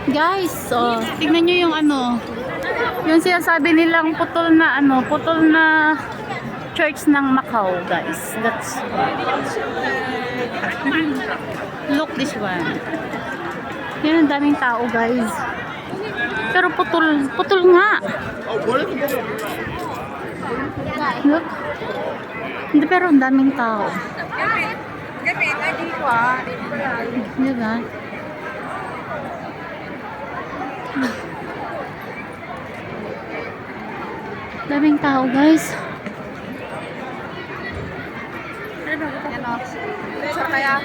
Guys, oh, tignan nyo yung ano, yung sinasabi nilang putol na ano, putol na church ng Macau, guys. That's look this one. Yan ang daming tao, guys. Pero putol nga. Look. Hindi, pero ang daming tao. Diba? Daming tao, guys. Kaya